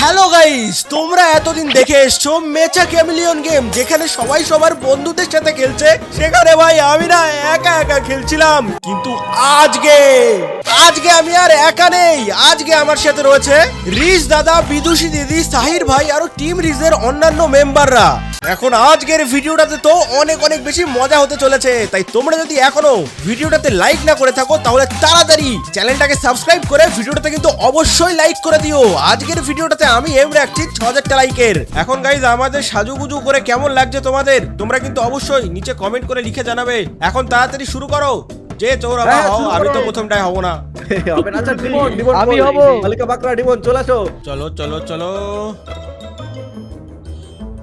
Hello guys, তোমরা এতদিন দেখে এসছো মেচা ক্যামিলিয়ন গেম, যেখানে সবাই সবার বন্ধুদের সাথে খেলছে। সেখানে ভাই আমি না একা একা খেলছিলাম, কিন্তু আজকে আমি আর একা নেই। আজকে আমার সাথে রয়েছে রিজ দাদা, বিদুষী দিদি, সাহির ভাই আর টিম রিজের অন্যান্য মেম্বাররা। এখন আজকের ভিডিওটাতে তো অনেক বেশি মজা হতে চলেছে, তাই তোমরা যদি এখনো ভিডিওটাতে লাইক না করে থাকো তাহলে তাড়াতাড়ি চ্যানেলটাকে সাবস্ক্রাইব করে ভিডিওটাতে কিন্তু অবশ্যই লাইক করে দিও। আজকের ভিডিওটাতে আমি এম রাখছি 6000টা লাইকের। এখন গাইজ আমাদের সাজুগুজু করে কেমন লাগছে তোমাদের, তোমরা কিন্তু অবশ্যই নিচে কমেন্ট করে লিখে জানাবে। এখন তাড়াতাড়ি শুরু করো, যে চোর আবার হও, আমি তো প্রথমটাই হব না। হবে না, আচ্ছা ডিমন আমি হব। মালিকা বাকরা ডিমন চলে আসো। চলো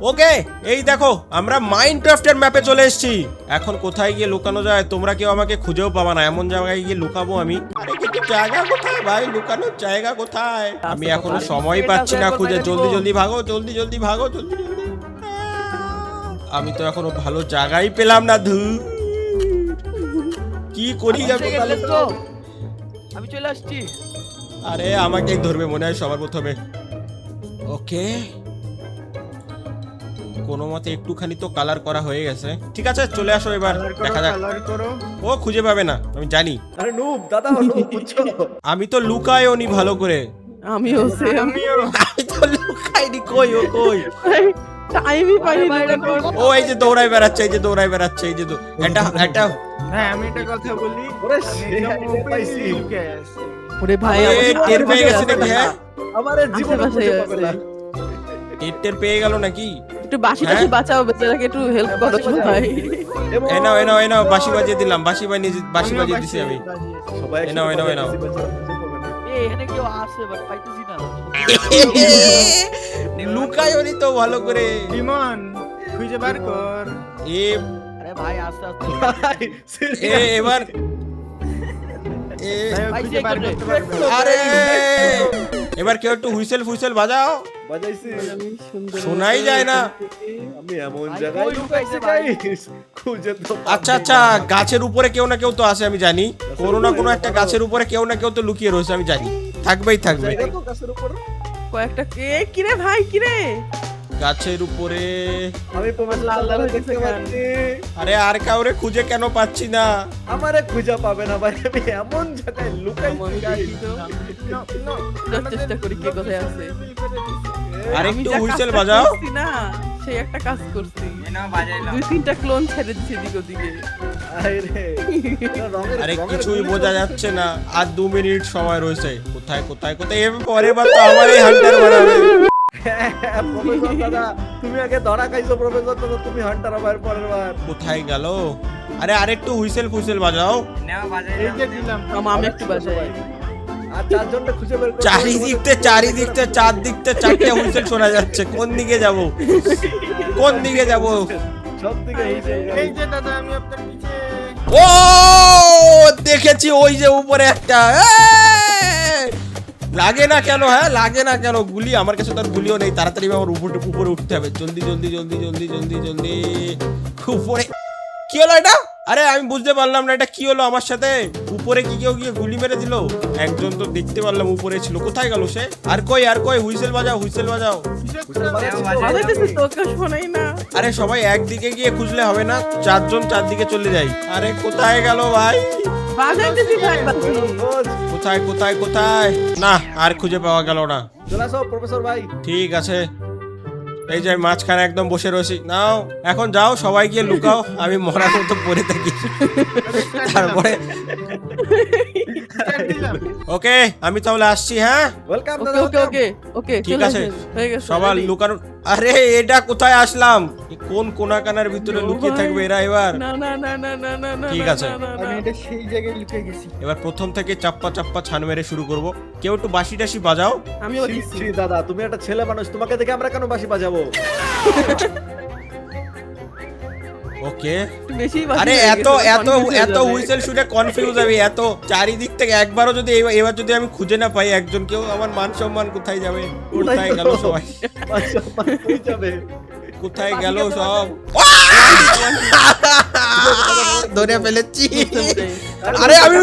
ওকে, এই দেখো আমরা মাইনক্রাফটের ম্যাপে চলে এসেছি। এখন কোথায় গিয়ে লুকানো যায় তোমরা কেউ আমাকে খুঁজেও পাবা না, এমন জায়গায় গিয়ে লুকাবো আমি। আরে কিন্তু জায়গা কোথায় ভাই, লুকানোর জায়গা কোথায়? আমি এখনো সময় পাচ্ছি না খুঁজে। জলদি ভাগো, জলদি ভাগো। আমি তো এখনো ভালো জায়গায় পেলাম না। কি করি আমি চলে আসছি। আরে আমাকে ধরবে মনে হয় সবার প্রথমে। ওকে, কোনো মতে একটুখানি তো কালার করা হয়ে গেছে। ঠিক আছে, চলে আসো, এবার দেখা যাক। ও খুঁজে পাবে না আমি জানি। আরে নুব দাদা নুব বুঝছো, আমি তো লুকায়ও নি ভালো করে। আমিও আমি তো লুকাইনি। কই টাইমই পাইনি না। ও এই যে দৌড়াই বেড়াচ্ছে, এই যে এটা হ্যাঁ, আমি একটা কথা বলি। ওরে সে পাইছি। ওরে ভাই টের পেয়ে গেছে নাকি? হ্যাঁ, আমারে জীবনে খুঁজে পাবে না। টের পেয়ে গেল নাকি? একটু বাঁশি বাঁচাও, বেচারাকে একটু হেল্প করো ভাই। এ নাও বাঁশি বাজিয়ে দিলাম। বাঁশি বাজিয়ে দিছি আমি। সবাই এ নাও। এখানে কেউ আছে বাট পাইতেছি না। লুকায়ও নি তো ভালো করে। বিমন খুঁজে বার কর। আরে ভাই আস্তে এবার খুঁজে বার করতে পারবে। আরে এবার কেউ একটু হুইসেল বাজাও। বাজাইছি, শোনাই যায় না। আমি এমন জায়গায় লুকাইছি গাইস, খুঁজে তো আচ্ছা, গাছের উপরে কেউ না কেউ তো আছে আমি জানি। কোনো না কোনো একটা গাছের উপরে কেউ না কেউ তো লুকিয়ে রয়েছে আমি জানি। থাকবে জায়গা তো গাছের উপর। কয়েকটা কিরে ভাই কিরে গাছের উপরে। আমি প্রফেসর লাল লাল হয়ে দেখতে গেছে পাচ্ছি। আরে আর কাউরে খুঁজে কেন পাচ্ছি না? আমারে খুঁজে পাবে না ভাই, আমি এমন জায়গায় লুকাইছি গাইস। চেষ্টা করি কে কোথায় আছে। আর আমি একটু যা হুইসেল কাজটা বাজাও। করছি না, সেই একটা কাজ করছি। 2-3টা ক্লোন ছেড়ে দিছি দিক ওদিকে। আরে রঙের আরে কিছুই বোঝা যাচ্ছে না। আর 2 মিনিট সময় রয়েছে। কোথায় এর পরে বার তো আমারই হান্টার বানাবে। প্রফেসর দাদা তুমি আগে ধরা খাইছো। প্রফেসর দাদা তুমি হান্টার আবার পরের বার। কোথায় গেল? আরে আরেকটু হুইসেল বাজাও। এই যে দিলাম। আমি একটু বাজাই। আর চারজনটা খুঁজে বের করো। চারিদিকতে চারটে হুইসেল শোনা যাচ্ছে। কোন দিকে যাব? সব দিকে এই যে দাদা আমি আপনার পিছে। ও দেখেছি, ওই যে উপরে একটা। লাগে না কেন গুলি? আমার কাছে তো আর গুলিও নেই। তাড়াতাড়ি আমার উপরে উঠতে হবে। জলদি উপরে। কি হলো এটা? আরে আমি বুঝতে পারলাম না এটা কি হলো আমার সাথে। উপরে কি কেউ গিয়ে গুলি মেরে দিল? একজন তো দেখতে পারলাম উপরে ছিল। কোথায় গেল সে? আর কই হুইসেল বাজাও। বাজাইতেছি তোকে শোনাই না। আরে সবাই একদিকে গিয়ে খুঁজলে হবে না, চারজন চারদিকে চলে যাই। আরে কোথায় গেল ভাই? বাজাইতেছি ভাই। কোথায়? না, আর খুঁজে পাওয়া গেল না। চলে আসো প্রফেসর ভাই। ঠিক আছে, এই যে মাঝখানে একদম বসে রয়েছি। নাও এখন যাও, সবাই গিয়ে লুকাও। আমি মরার মতো পড়ে থাকি। তারপরে ওকে, আমি তাহলে আসছি। হ্যাঁ, ওয়েলকাম দাদা। ওকে ঠিক আছে, হয়ে গেছে সবার লুকানো। আরে এটা কোথায় আসলাম? কোন কোনাকানার ভিতরে লুকিয়ে থাকবে এরা এবার? না ঠিক আছে, আমি এটা সেই জায়গায় লুকিয়ে গেছি। এবার প্রথম থেকে চাপ্পা ছান মেরে শুরু করব। কেউ একটু বাঁশি টাশি বাজাও। আমিও দিচ্ছি। ছি দাদা তুমি একটা ছেলে মানুষ, তোমাকে দেখে আমরা কেন বাঁশি বাজাবো? ওকে, বেশি আরে এত হুইসেল শুনে কনফিউজ আমি। এত চারিদিক থেকে একবারও যদি এবার যদি আমি খুঁজে না পাই একজনকেও, আমার মান সম্মান কোথায় যাবে? কোথায় গেল সবাই? কোথায় গেল সব? ধরে ফেলেছি। আরে আমি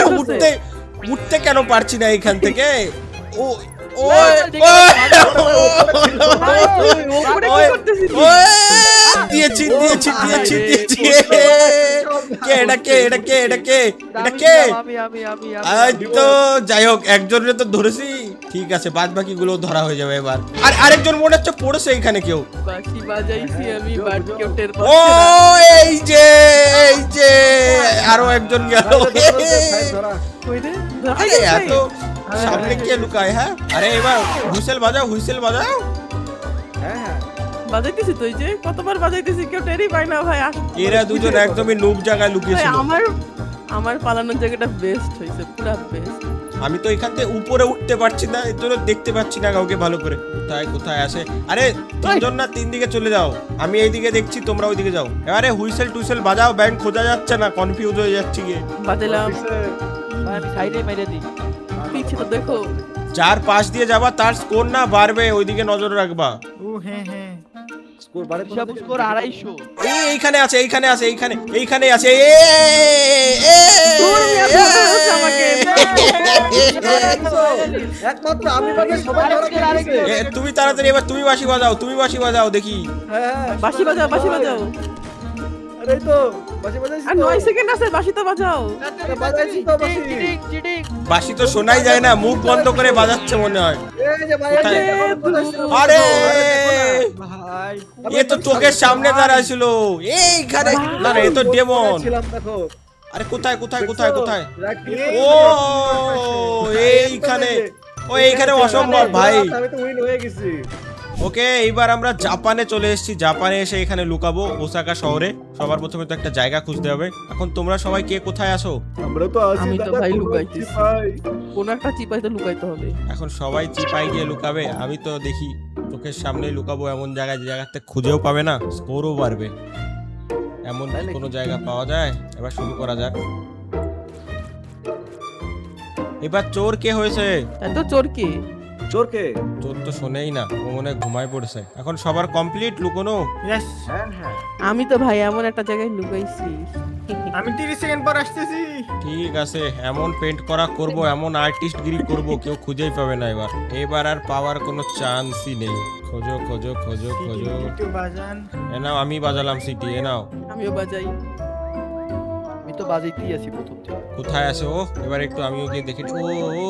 উঠতে কেন পারছি না এখান থেকে? ও এই তো যাই হোক একজনের তো ধরেছি, ঠিক আছে, বাদ বাকি গুলো ধরা হয়ে যাবে এবার। আর আরেকজন মনে হচ্ছে পড়েছে এখানে কেউ। বাঁশি বাজাইছি আমি, বাট কেউ টের ও পাচ্ছে না। এই যে আরো একজন গেল। কই রে? আরে এত সামনে কে লুকায়? হ্যাঁ, আরে এবার হুইসেল বাজাও, হুইসেল বাজাও। হ্যাঁ বাজাইতেছি তো, এই যে কতবার বাজাইতেছি, কেউ টেরই পায় না ভাই। এরা দুজন একদমই নুব জায়গায় ভাই, লুকিয়েছিল। আমার পালানোর জায়গাটা বেস্ট হয়েছে, পুরা বেস্ট। আমি তো এখান থেকে উপরে উঠতে পারছি না, এর জন্য দেখতে পাচ্ছি না কাউকে ভালো করে। কোথায় কোথায় আছে? আরে তিনজন না, তিন দিকে চলে যাও, আমি এইদিকে দেখছি, তোমরা ওইদিকে যাও। এবারে হুইসেল টুইসেল বাজাও, ব্যাংক খোঁজা যাচ্ছে না, কনফিউজ হয়ে যাচ্ছি গিয়ে। বাজাইলাম, আমি সাইডে মেরে দিই। পিছে তো দেখো। যার পাশ দিয়ে যাবা তার স্কোর না বাড়বে, ওইদিকে নজর রাখবা। ও হ্যাঁ স্কোর বাড়ে সব স্কোর 250। এইখানে আছে, এইখানে আছে, এইখানে আছে। দূর মিয়া, দূর হচ্ছে আমাকে। একমাত্র আমি বাদে সবাই ধরা খেয়েছে। তুমি তাড়াতাড়ি এবার তুমি বাঁশি বাজাও, তুমি বাঁশি বাজাও দেখি। হ্যাঁ বাঁশি বাজাও, বাঁশি বাজাও। আরে এই তো বাঁশি বাজাইছি আর তো। 9 সেকেন্ড আছে, বাঁশি তো বাজাও। বাজাইছি তো বাঁশি। চিটিং। বাঁশি তো শোনাই যায় না, মুখ বন্ধ করে বাজাচ্ছে মনে হয়। এই যে ভাই, কোথায়? আরে আরে ভাই এ তো চোখের সামনে দাঁড়ায় ছিল এইখানে। না না, এ তো ডেমন। ছিলাম দেখো। আরে কোথায় কোথায় কোথায় কোথায়? রাখি- ও এইখানে, ও এইখানে অসম্ভব ভাই। আমি তো উইন হয়ে গেছি। ওকে, এইবার আমরা জাপানে চলে এসেছি। জাপানে এসে এখানে লুকাবো, ওসাকা শহরে। সবার প্রথমে তো একটা জায়গা খুঁজতে হবে। এখন তোমরা সবাই কে কোথায় আসো? আমরা তো আছি আমি তো দাদা, ভাই কোনো লুকাইতেছি। ভাই। কোন একটা চিপাইতে লুকাইতে হবে। এখন সবাই চিপাই গিয়ে লুকাবে, আমি তো দেখি চোখের সামনে লুকাবো এমন জায়গায় যে জায়গাতে খুঁজেও পাবে না, স্কোরও বাড়বে। এমন কি কোনো জায়গা পাওয়া যায়? এবার শুরু করা যাক। এবার চোর কে হয়েছে? এত চোর কি? চোর কে? চোর তো শোনেই না, ও মনে হয় ঘুমায় পড়েছে। এখন সবার কমপ্লিট লুকোনো। ইয়েস, হ্যাঁ আমি তো ভাই এমন একটা জায়গায় লুকাইছি। আমি 30 সেকেন্ড পর আসতেছি। ঠিক আছে, এমন পেন্ট করা করব, এমন আর্টিস্ট গিরি করব, কেউ খুঁজেই পাবে না। এবার আর পাওয়ার কোনো চান্সই নেই। খোঁজো খোঁজো খোঁজো খোঁজো। একটু বাজান। এ নাও, আমি বাজালাম সিটি, এ নাও। আমিও বাজাই। আমি তো বাজাইতেই আছি প্রথম থেকে। কোথায় আছে ও? এবার একটু আমিও গিয়ে দেখি। ও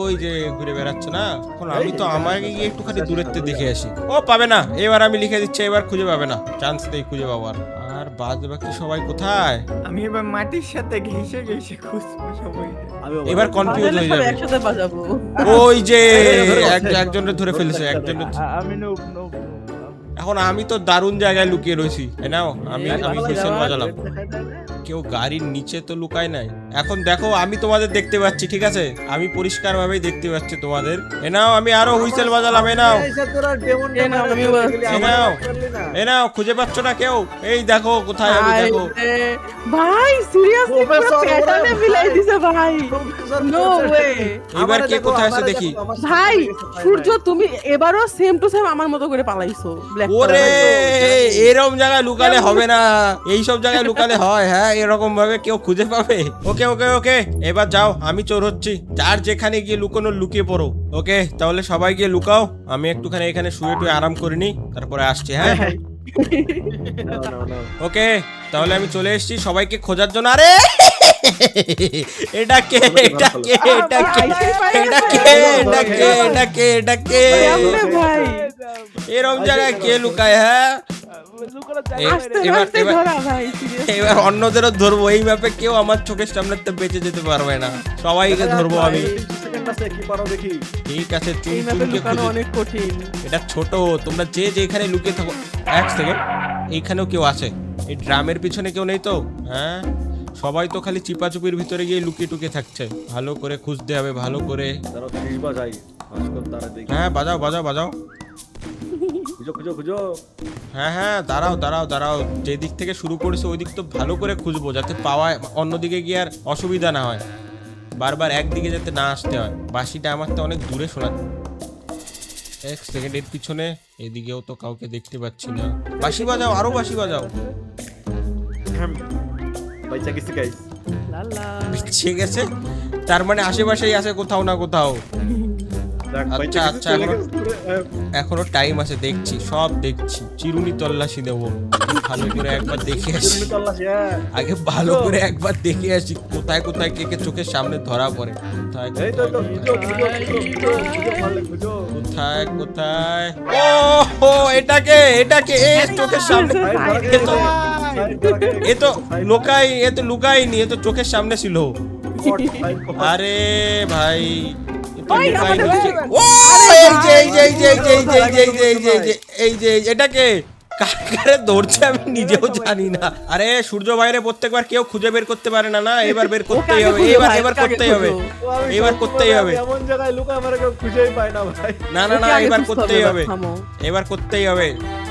ওই যে ঘুরে বেড়াচ্ছে না। এখন আমি তো আমাকে গিয়ে একটুখানি দূরের থেকে দেখে আসি। ও পাবে না, এবার আমি লিখে দিচ্ছি, এবার খুঁজে পাবে না, চান্স নেই খুঁজে পাওয়ার। আর বাদ বাকি সবাই কোথায়? আমি এবার মাটির সাথে ঘেঁষে ঘেঁষে খুঁজবো সবাই। এবার কনফিউজ বাজালে হয়ে সব যাবে। একসাথে বাজাবো। ওই যে একজনের ধরে ফেলেছে, একজনের। আমি নো। এখন আমি তো দারুণ জায়গায় লুকিয়ে রয়েছি। এ নাও, আমি হুইসেল বাজালাম। কেউ গাড়ির নিচে তো লুকায় নাই। এখন দেখো, আমি তোমাদের দেখতে পাচ্ছি, ঠিক আছে? আমি পরিষ্কার ভাবেই দেখতে পাচ্ছি তোমাদের। এ নাও, আমি আরো হুইসেল বাজালাম। এ নাও, এই সে তোরা ডেমন এ নাও, আমিও বাজাচ্ছি। এ নাও, এ নাও, খুঁজে পাচ্ছ না কেউ? এই দেখো কোথায় আমি, দেখো। ভাই সিরিয়াসলি পুরো Professor, প্যাটার্নে ওরা- মিলাই দিছে ভাই। No way. এবার কে কোথায় আছে দেখি। ভাই সূর্য, তুমি এবারও সেম টু সেম আমার মতো করে পালাইছো ব্ল্যাক ওরে এরকম জায়গায় লুকালে হবে না, এই সব জায়গায় লুকালে হয়? হ্যাঁ, এরকম ভাবে কেউ খুঁজে পাবে? ওকে ওকে ওকে, এবার যাও, আমি চোর হচ্ছি। যার যেখানে গিয়ে লুকানো লুকিয়ে পড়ো। ওকে, তাহলে সবাই গিয়ে লুকাও। আমি একটুখানি এখানে শুয়ে টুয়ে আরাম করে নি, তারপরে আসছি। হ্যাঁ ওকে, তাহলে আমি চলে এসেছি সবাইকে খোঁজার জন্য। আরে এটা কে? এটা কে? এটা কে? এটা কে? এটা কে? এটা কে? এটা কে? ভাই এরকম জায়গায় কে লুকায়? হ্যাঁ, আস্তে এবার আস্তে এবার ধরা ভাই seriously। এবার অন্যদেরও ধরবো। এই ম্যাপে কেউ আমার চোখের সামনে তো বেঁচে যেতে পারবে না, সবাইকে ধরবো আমি। সেকেন্ড আছে, কি পারো দেখি। ঠিক আছে, চুন এই ম্যাপে চুনকে লুকানো খুঁজে। অনেক কঠিন। এটা ছোট, তোমরা যে যেখানে লুকিয়ে থাকো। এক সেকেন্ড, এইখানেও কেউ আছে। এই ড্রামের পিছনে কেউ নেই তো? হ্যাঁ, সবাই তো খালি চিপাচুপির ভিতরে গিয়ে লুকিয়ে টুকিয়ে থাকছে। ভালো করে খুঁজতে হবে, ভালো করে। তারা 30 বাজাই আজকাল, তারা দেখি। হ্যাঁ, বাজাও বাজাও বাজাও। খুঁজো খুঁজো খুঁজো। হ্যাঁ হ্যাঁ, দাঁড়াও দাঁড়াও দাঁড়াও, যে দিক থেকে শুরু করেছে ওই দিক তো ভালো করে খুঁজবো, যাতে পাওয়া অন্যদিকে গিয়ে আর অসুবিধা না হয়, বারবার একদিকে যাতে না আসতে হয়। বাঁশিটা আমার তো অনেক দূরে শোনা। এক সেকেন্ডের পিছনে, এদিকেও তো কাউকে দেখতে পাচ্ছি না। বাঁশি বাজাও, আরো বাঁশি বাজাও। পয়সা কিসে গাইস? লালা পিছিয়ে গেছে, তার মানে আশেপাশেই আছে কোথাও না কোথাও। দেখ ভাই, আচ্ছা, কিছু আচ্ছা, চলে এখন- গেছে তোরে, এখনো টাইম আছে, দেখছি সব দেখছি, চিরুনি তল্লাশি দেবো, ভালো করে একবার দেখে আসি, চিরুনি তল্লাশি, হ্যাঁ। আগে ভালো করে একবার দেখে আসি কোথায় কোথায় কে কে চোখের সামনে ধরা পড়ে, কোথায় এই তো, কোথায়, খুঁজো, খুঁজো, খুঁজো, খুঁজো, পারলে খুঁজো। কোথায় কোথায়, ও এটাকে এটাকে এ চোখের সামনে, ভাই, ধরা এ খেয়ে তো গেছে, ভাই, ধরা খেয়ে এ তো গেছে, লোকাই, এ তো লুকাইনি, এ তো চোখের সামনে ছিল। ভাই, ভাই, ভাই। আরে ভাই, এ তো ওই, লুকাইনি। আমাদের ও এই যে এই যে এই যে এই যে এই যে এই যে এই যে এই যে এই যে এই যে এটাকে কারে ধরছে আমি নিজেও জানি না। আরে সূর্য বাইরে প্রত্যেকবার কেউ খুঁজে বের করতে পারে না, না এবার বের করতেই হবে, এবার এবার করতেই হবে, ও, আমি এবার সত্যি করতেই বলে হবে। আমি এমন জায়গায় লুকা আমার কেউ খুঁজেই পায় না ভাই। না না না ওকে আগে এবার খুঁজতে করতেই হবে, থামো। এবার করতেই হবে,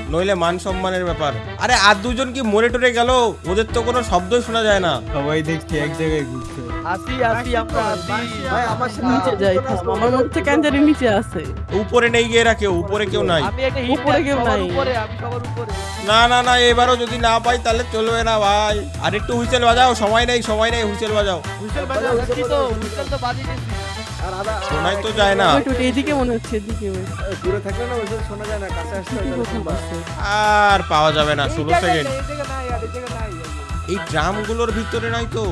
নইলে মান সম্মানের ব্যাপার। আরে আর দুজন কি মরে টরে গেল? ওদের তো কোনো শব্দই শোনা যায় না। সবাই দেখছি এক জায়গায় ঘুরছে। আসি আসি আমরা আসি ভাই, আমার সাথে নিচে যাই, দুজনে থাম, slow আমার মনে হচ্ছে ক্যান্টারি নিচে আছে। উপরে নেই গিয়ে রাখে, উপরে কেউ নাই। আমি একটা হিট উপরে কেউ নাই। উপরে আমি সবার উপরে না না না এবারও যদি না পাই তাহলে চলবে না ভাই। আর একটু হুইসেল বাজাও, সময় নেই সময় নেই, হুইসেল বাজাও। হুইসেল বাজাও যাচ্ছি তো হুইসেল তো বাজিয়ে দিয়েছি আর আদা- শোনাই তো যায় না। ওই তো এদিকে মনে হচ্ছে, এদিকে ওই। এই দূরে থাকলে না ওইসব শোনা যায় না, কাছে আসতে হয় তাহলে শুনবা। আর পাওয়া যাবে না, 16 সেকেন্ড। এই জায়গা নাই আর এই জায়গা নাই এই ড্রামগুলোর ভিতরে নাই তো।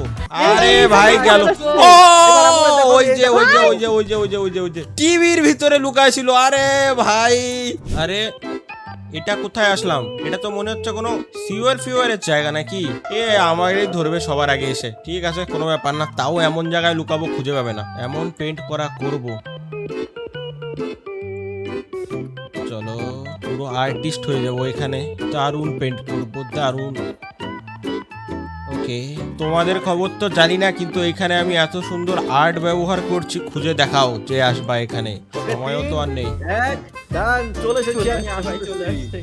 আরে ভাই গেল। ও ওই যে ওই যে ওই যে ওই যে ওই যে ওই যে ওই যে টিভির ভিতরে লুকায় ছিল। আরে ভাই, আরে এটা কোথায় আসলাম? এটা তো মনে হচ্ছে কোনো ফিওয়ারের জায়গা নাকি? এ আমারই ধরবে সবার আগে এসে। ঠিক আছে, কোনো ব্যাপার না, তাও এমন জায়গায় লুকাবো খুঁজে পাবে না, এমন পেন্ট করা করব। চলো পুরো আর্টিস্ট হয়ে যাবো এখানে, দারুণ পেন্ট করবো, দারুণ। ওকে, তোমাদের খবর তো জানি না, কিন্তু এখানে আমি এত সুন্দর আর্ট ব্যবহার করছি, খুঁজে দেখাও যে আসবা এখানে, সময়ও তো আর নেই। এক, ডান, চলে এসেছি আমি, আসলে চলে আসছে।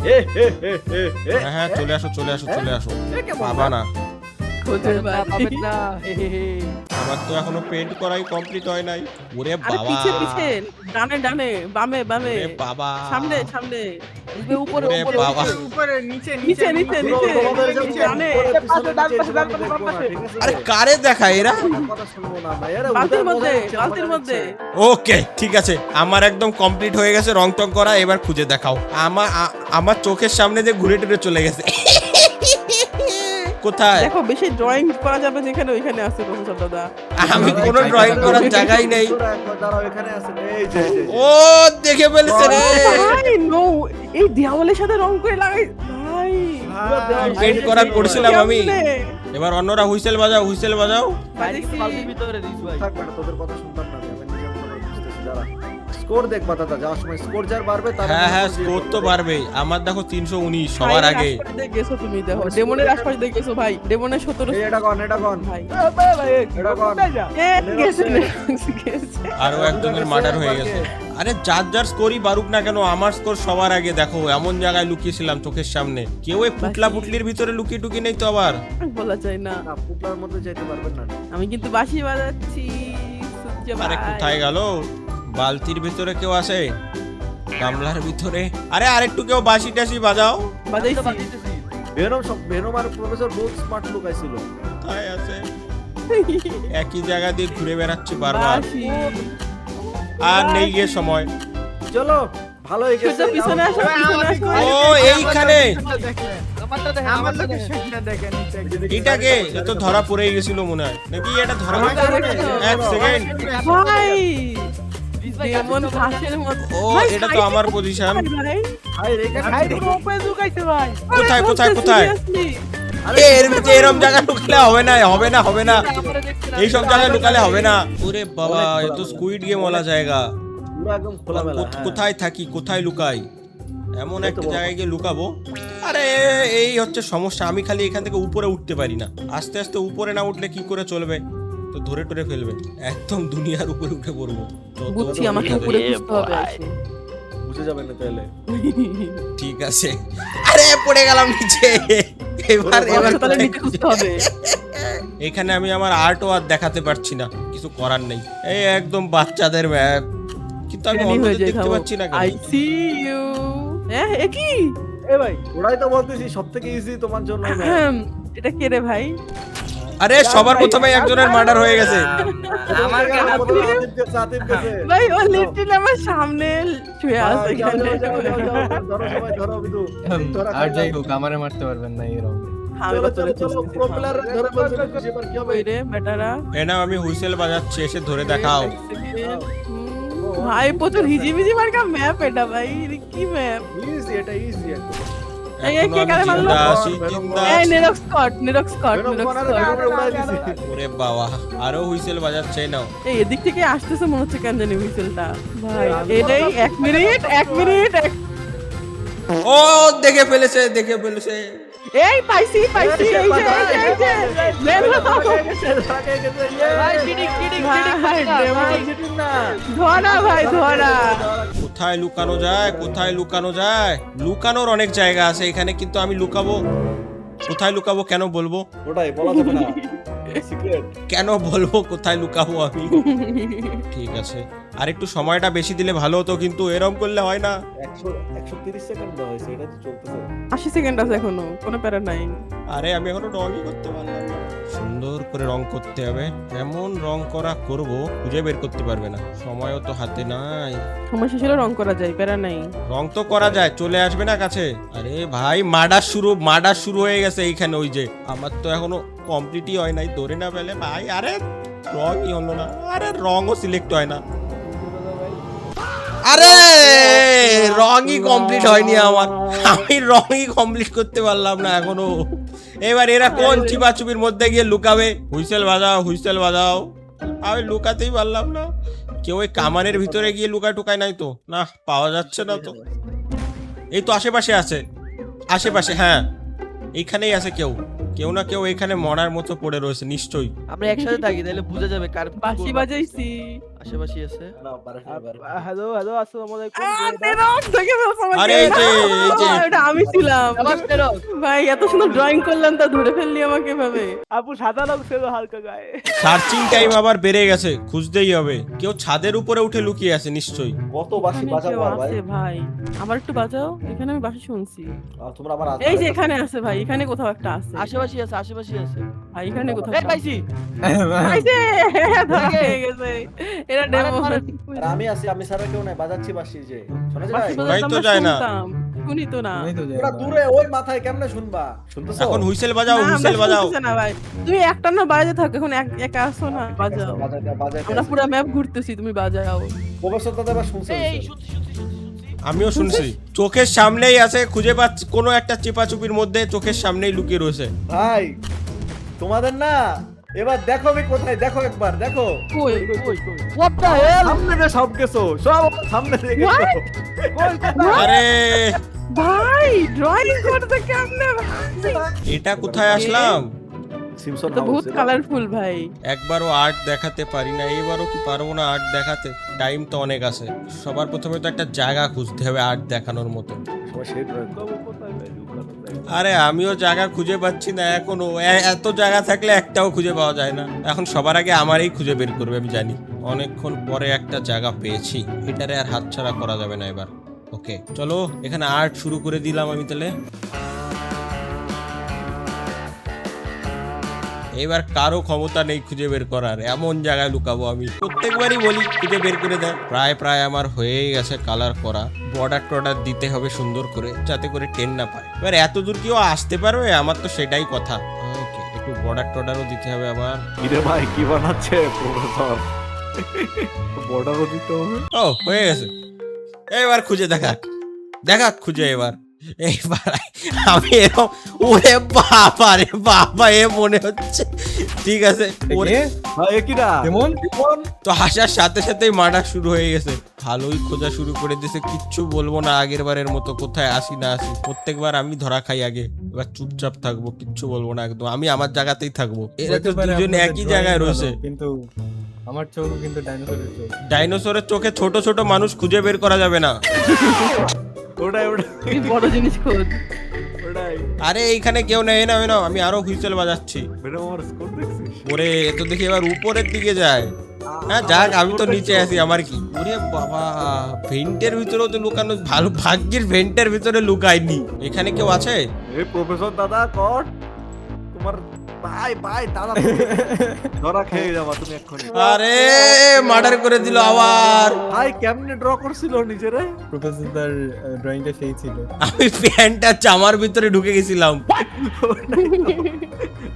এ, হে, হে, হে, হে। হ্যাঁ হ্যাঁ চলে আসো চলে আসো চলে আসো, পাবা না। খুঁজে না পাই। পাবেন না হে হে হে আমার তো এখনো পেন্ট করাই কমপ্লিট হয় নাই। ওরে আরে বাবা, পিছে পিছে, ডানে ডানে, বামে বামে, ওরে বাবা, সামনে সামনে, উপরে ওরে উপরে বাবা। উপরে নিচে নিচে নিচে পুরো নিচে, তোমাদের যে ডানে। উপরে পিছনে ডান নিচে পাশে, ডান এসব আমি পাশে, দেখবো ডান না, পাশে। ঠিক আছে? আরে কারে দেখায় এরা? আমার কথা শুনবো না ভাই, আরে বালতির ওদের মধ্যে, মজা হচ্ছে, বালতির আমাদের মধ্যে। হচ্ছে। ওকে ঠিক আছে, আমার একদম কমপ্লিট হয়ে গেছে রং টং করা, এবার খুঁজে দেখাও। আমার চোখের সামনে যে ঘুরে টুরে চলে গেছে। কোথায়? দেখো বেশি ড্রয়িং করা যাবে যেখানে, ওইখানে আছে প্রফেসর দাদা। আমি কোনো ড্রয়িং করার জায়গাই নেই। তোরা একবার দাঁড়াও, এখানে আছেন, এই যে, এই যে, এই যে। ও দেখে ফেলছে রে। ভাই নো, এই দেওয়ালের সাথে রং করে লাগাই ভাই। পেন্ট করা করছিলাম আমি। কেমনে? এবার অন্যরা হুইসেল বাজাও, হুইসেল বাজাও। বাজেছি। বালতির ভিতরে দিস ভাই থাক বেটা, তোদের কথা শুনতাম না আমি, নিজে মনে হয় বুঝতেছি, দাঁড়া। স্কোর দেখবা দাদা, যাওয়ার সময় স্কোর যার বাড়বে তার হ্যাঁ হ্যাঁ মনে হয় স্কোর তো বাড়বেই, আমার দেখো 319 সবার ভাইয়ের আগে। আশপাশ দিয়ে গেছো তুমি, দেখো ডেমনের আশপাশ দিয়ে গেছো ভাই, ডেমনের 17 এই, এটা কন, এটা কন, ভাই। এটা কন। গেছে গেছে। আরো একজনের মার্ডার হয়ে গেছে। আরে যার যার স্কোরই বাড়ুক না কেন, আমার স্কোর সবার আগে। দেখো এমন জায়গায় লুকিয়েছিলাম চোখের সামনে, কেউ এই পুটলা পুটলির ভিতরে লুকিয়ে টুকি নেই তো আবার। বলা যায় না। না, পুটলার মধ্যে যেতে পারবেন না। আমি কিন্তু বাঁশি বাজাচ্ছি সূর্য আরে ভাই। কোথায় গেল? বালতির ভিতরে কেউ আছে, গামলার ভিতরে। আরে আরেকটু কেউ বাঁশি টাশি বাজাও। বাজাইছি। ভেনম আর প্রফেসর বহুত স্মার্ট লোক আইছিল। কোথায় আছে? একই জায়গা দিয়ে ঘুরে বেড়াচ্ছি বারবার, বাঁশি। আর নেই গিয়ে সময়। চলো, ভালো হয়ে গেছে। সূর্য পিছনে আসো, পিছনে আসো। ও এইখানে আমারটা দেখেন আমার আমারটা লোকে দেখেন সেটা দেখেন এটাকে, এ তো ধরা পড়েই গেছিল মনে হয়, নাকি এটা ধরা এক সেকেন্ড। ভাই দিস ভাই ডেমন ঘাসের মধ্যে। ও ভাই, এটা তো আমার পজিশন। ভাই ভাই রেখে ভাই পুরো উপরে ঢুকাইছে ভাই কোথায় কোথায় কোথায়? Seriously? এর ভিতরে এরকম জায়গায় লুকালে হবে না, হবে না, হবে না। আমারে দেখতে না এইসব জায়গায় লুকালে হবে না। ওরে বাবা, এ তো স্কুইড গেম ওলা জায়গা। পুরো একদম খোলামেলা। হ্যাঁ। কোথায় থাকি, কোথায় লুকাই, এমন এই তো একটা বলো। জায়গায় গিয়ে লুকাবো। আরে এই হচ্ছে সমস্যা, আমি খালি এখান থেকে উপরে উঠতে পারি না। আস্তে আস্তে উপরে না উঠলে কি করে চলবে, তো ধরে টরে ফেলবে, একদম দুনিয়ার উপরে উঠে পড়বো। যত বুঝছি, বড় আমাকে উঠে উপরে যাবে। খুঁজতে হবে আসে। বুঝে যাবেন না তাহলে। ঠিক আছে। আরে পড়ে গেলাম নিচে। এবার এবার আচ্ছা, তাহলে কোথায় নিচে খুঁজতে হবে। এখানে আমি আমার আর্টও আর দেখাতে পারছি না, কিছু করার নেই। এই একদম বাচ্চাদের ম্যাপ, কিন্তু আমি Ready হয়ে অন্যদের যাই, দেখতে থামো। পাচ্ছি না কেন? I see you. এ কি? এ ভাই ওরাই তো বলতেছি সবথেকে ইজি তোমার জন্য। আহম, এটা কে রে ভাই? আরে সবার প্রথমে একজনের মার্ডার হয়ে গেছে। আমার কেন সাতিব গেছে ভাই ও লিটারালি আমার সামনে শুয়ে আছে এখানে ধরো সবাই ধরো বিদু আর যাই হোক আমারে মারতে পারবেন না এই রাউন্ডে। আমি চলো তোরে চলো চলো প্রো প্লেয়ার ধরে বলছো এবার কি হবে কই রে বেটারা এ নাও আমি হুইসেল বাজাচ্ছি, এসে ধরে দেখাও। ভাই প্রচুর হিজিবিজি মার্কা ম্যাপ এটা ভাই এটা কি ম্যাপ ইজি এটা ইজি একদম এই এখনো কে আমি কারে মারলো? জিন্দা আছি, জিন্দা এই আছি। নিরক্স কট নিরক্স কট বেরো নিরক্স কোনারে কট বেরো উড়াই দিছি ওরে বাবা, আরো হুইসেল বাজাচ্ছে, নাও। এই এদিক থেকে আসতেছে মনে হচ্ছে কেন জানি হুইসেলটা ভাই এটাই 1 মিনিট 1 মিনিট ও দেখে ফেলেছে, দেখে ফেলেছে। এই পাইছি পাইছি এই যে এই যে বের হও। ভাই চিডিং চিডিং চিডিং ভাই, ভাই চিটিং না ধরা ভাই ধরা কোথায় লুকানো যায়, কোথায় লুকানো যায়? লুকানোর অনেক জায়গা আছে এখানে, কিন্তু আমি লুকাবো কোথায়? লুকাবো কেন বলবো? ওটাই বলা যাবে না সিক্রেট কেন বলবো কোথায় লুকাবো আমি? ঠিক আছে, আর একটু সময়টা বেশি দিলে ভালো হতো, কিন্তু এরকম করলে হয় না। 130 সেকেন্ড দেওয়া হয়েছে এটা তো চলতেছে 80 সেকেন্ড আছে এখনো কোনো প্যারা নাই আরে আমি এখনো রঙই করতে পারলাম না। সুন্দর করে রং করতে হবে, এমন রং করা করব খুঁজে বের করতে পারবে না। সময়ও তো হাতে নাই। সময় শেষ হলে রং করা যায় প্যারা নাই রং তো করা যায়, চলে আসবে না কাছে? আরে ভাই মার্ডার শুরু হয়ে গেছে এইখানে। ওই যে আমার তো এখনো কমপ্লিটই হয় নাই, ধরে না পেলে ভাই। আরে রংই হলো না, আরে রংও সিলেক্ট হয় না। আরে রংই কমপ্লিট হয়নি আমার, আমি রংই কমপ্লিট করতে পারলাম না এখনো। এবার এরা কোন চিপাচুপির মধ্যে গিয়ে লুকাবে? হুইসেল বাজাও, হুইসেল বাজাও। আমি লুকাতেই পারলাম না। কেউ ওই কামানের ভিতরে গিয়ে লুকায় টুকায় নাই তো? না, পাওয়া যাচ্ছে না তো। এই তো আশেপাশে আছে, আশেপাশে, হ্যাঁ এইখানেই আছে। কেউ কেউ না কেউ এখানে মরার মতো পড়ে রয়েছে নিশ্চয়ই। আমরা একসাথে থাকি তাহলে বোঝা যাবে কার বাঁশি বাজাইছি আশেপাশে আছে না পারে হ্যালো হ্যালো আসসালামু আলাইকুম আরে এই যে এটা আমি ছিলাম আবার তেরো ভাই এত সুন্দর ড্রয়িং করলাম তা ধরে ফেললি আমাকে এভাবে আপু সাদা রং ছিল হালকা গায়ে সার্চিং টাইম আবার বেড়ে গেছে, খুঁজতেই হবে। কেউ ছাদের উপরে উঠে লুকিয়ে আছে নিশ্চয়ই। কত বাসি এখানে বাজাবো কেউ আর ভাই আছে ভাই আমার একটু বাজাও এখানে আমি বাঁশি শুনছি তোমরা আবার এই যে এখানে আছে ভাই এখানে কোথাও একটা আছে আশেপাশে আছে আশেপাশে আছে ভাই এখানে কোথাও এই একটা পাইছি পাইছে ধরা হয়ে গেছে এরা ডেমো মারেন, আর আমি আছি আমি সারা কেউ নাই বাজাচ্ছি বাসি যে শোনা যায় বাঁশি শোনাই বাজাতে তো আমরা যায় না। শুনতাম, শুনি তো না আমি তো জানি তোমরা না। দূরে ওই মাথায় কেমনে শুনবা শুনতেছো এখন হুইসেল বাজাও, না, আমরা হুইসেল বাজাও। শুনতেছি না ভাই তুমি একটা না বাজাতে থাকো এখন একা আসো না বাজাও বাজাইতে আমরা পুরো ম্যাপ ঘুরতেছি তুমি বাজাও প্রফেসর দাদা এবার শুনছে এই শুনছি শুনছি শুনছি আমিও শুনছি, চোখের সামনেই আছে, খুঁজে পাচ্ছি। কোনো একটা চিপাচুপির মধ্যে চোখের সামনেই লুকিয়ে রয়েছে। ভাই তোমাদের না এবার দেখো আমি কোথায়, দেখো একবার দেখো কই কই হোয়াট দ্য হেল সামনে দিয়ে সব গেছো, সব আমার সামনে দিয়ে গেছো আরে ভাই ড্রয়িং করতে কেমনে ভাই এটা কোথায় আসলাম? সিমসন এটা বহুত কালারফুল ভাই একবারও আর্ট দেখাতে পারি না, এবারও কি পারবো না আর্ট দেখাতে? টাইম তো অনেক আছে। সবার প্রথমে তো একটা জায়গা খুঁজতে হবে আর্ট দেখানোর মতো। আরে আমিও জায়গা খুঁজে পাচ্ছি না এখনো। এত জায়গা থাকলে একটাও খুঁজে পাওয়া যায় না। এখন সবার আগে আমারই খুঁজে বের করবে, আমি জানি। অনেকক্ষণ পরে একটা জায়গা পেয়েছি, এটারে আর হাতছাড়া করা যাবে না এবার। ওকে চলো, এখানে আর্ট শুরু করে দিলাম আমি তাহলে। এবার কারো ক্ষমতা নেই খুঁজে বের করার, এমন জায়গায় লুকাবো আমি। প্রত্যেকবারই বলি খুঁজে বের করে দেয়। প্রায় আমার হয়েই গেছে কালার করা। বর্ডার টর্ডার দিতে হবে সুন্দর করে, যাতে করে টেন না পায়। এবার এত দূর কেউ আসতে পারবে? আমার তো সেটাই কথা। ওকে, একটু বর্ডার টর্ডারও দিতে হবে আবার। কিরে ভাই কি বানাচ্ছে প্রফেসর? বর্ডারও দিতে হবে। ও হয়ে গেছে, এবার খুঁজে দেখা খুঁজে এবার। এইবার আমি এরকম, ওরে বাবা রে বাবা, এ মনে হচ্ছে ঠিক আছে। ওরে এ, ভাই কিরা কেমন? তো হাসার সাথে সাথেই মার্ডার শুরু হয়ে গেছে। ভালোই খোঁজা শুরু করে দিয়েছে, কিচ্ছু বলবো না আগের বারের মতো কোথায় আসি না আসি। প্রত্যেকবার আমি ধরা খাই আগে, এবার চুপচাপ থাকবো, কিচ্ছু বলবো না একদম। আমি আমার জায়গাতেই থাকবো। এরা তো হতে পারে দুজন আপনাদের একই drawing জায়গায় ভালো, রয়েছে। কিন্তু আমার চোখ কিন্তু ডাইনোসরের চোখ। ডাইনোসরের চোখে ছোট ছোট মানুষ খুঁজে বের করা যাবে না। ওটাই তুই বড় জিনিস খোঁজ ওটাই আরে এইখানে কেউ নেই না, না আমি আরো হুইসেল বাজাচ্ছি। ম্যাডাম আমার স্কোর দেখছিস? ওরে এ তো দেখি এবার উপরের দিকে যায়। হ্যাঁ যাক, আমি তো নিচে আছি, আমার কি। ওরে বাবা, ভেন্টের ভিতরেও তো লুকানো। ভালো ভাগ্যের ভেন্টের ভিতরে লুকায়নি। এখানে কেউ আছে? এই প্রফেসর দাদা কট তোমার ভাই ভাই দাদা ধরা খেয়ে যাবা তুমি এক্ষুনি। আরে মার্ডার করে দিল আবার। ভাই কেমনে ড্র করছিল নিজেরে? প্রফেসর তার ড্রয়িংটা সেই ছিল। আমি প্যান্টটা জামার ভিতরে ঢুকে গেছিলাম।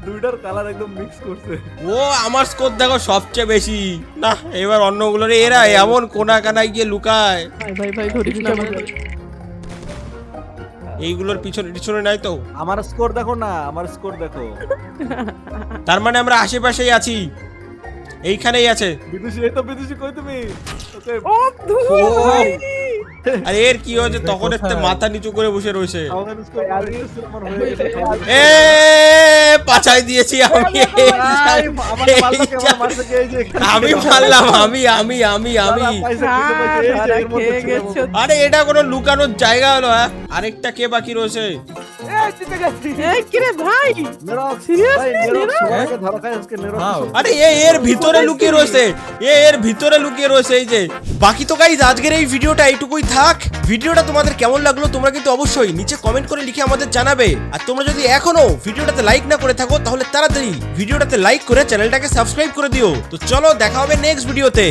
দুইটার কালার একদম মিক্স করছে। ও আমার স্কোর দেখো সবচেয়ে বেশি। না এবার অন্যগুলোর এরা এমন কোনা কানায় গিয়ে লুকায়। ভাই ধরিস না আমাকে। এইগুলোর পিছনে পিছনে নাই তো। আমার স্কোর দেখো না, আমার স্কোর দেখো। তার মানে আমরা আশেপাশেই আছি, এইখানেই আছে। বিদুষী, এই তো বিদুষী, কই তুমি? ওকে ও ধুর ভাই। আর এর কি হয়েছে তখন একটা মাথা নিচু করে বসে রয়েছে। আমাদের স্কোর আমার হয়ে গেছে। এ পাছাই দিয়েছি আমি। ভাই, আমাকে মারলো কে? আমার মারছে কে? এই যে এখানে। আমি মারলাম, আমি দাদা, পাইছে, কিছু পাইছে, এই যে ধরা এর মধ্যে খেয়ে ছিল গেছো। মধ্যে। আরে এটা কোনো লুকানোর জায়গা হলো? হ্যাঁ আরেকটা কে বাকি রয়েছে? এই জিতে গেছি। এই কি রে ভাই? নেরক্স, Seriously, ভাই, নেরক্স নেরক্স? সবাইকে ধরা খায় আজকে নেরক্স। How? আরে এর ভিতরে লুকিয়ে রয়েছে, এর ভিতরে লুকিয়ে রয়েছে এই যে। বাকি তো গাইস আজকের এই ভিডিওটা এইটুকুই থাক। ভিডিওটা তোমাদের কেমন লাগলো তোমরা কিন্তু অবশ্যই নিচে কমেন্ট করে লিখে আমাদের জানাবে। আর তোমরা যদি এখনো ভিডিওটাতে লাইক না করে থাকো তাহলে তাড়াতাড়ি ভিডিওটাতে লাইক করে চ্যানেলটাকে সাবস্ক্রাইব করে দিও। তো চলো দেখা হবে নেক্সট ভিডিওতে।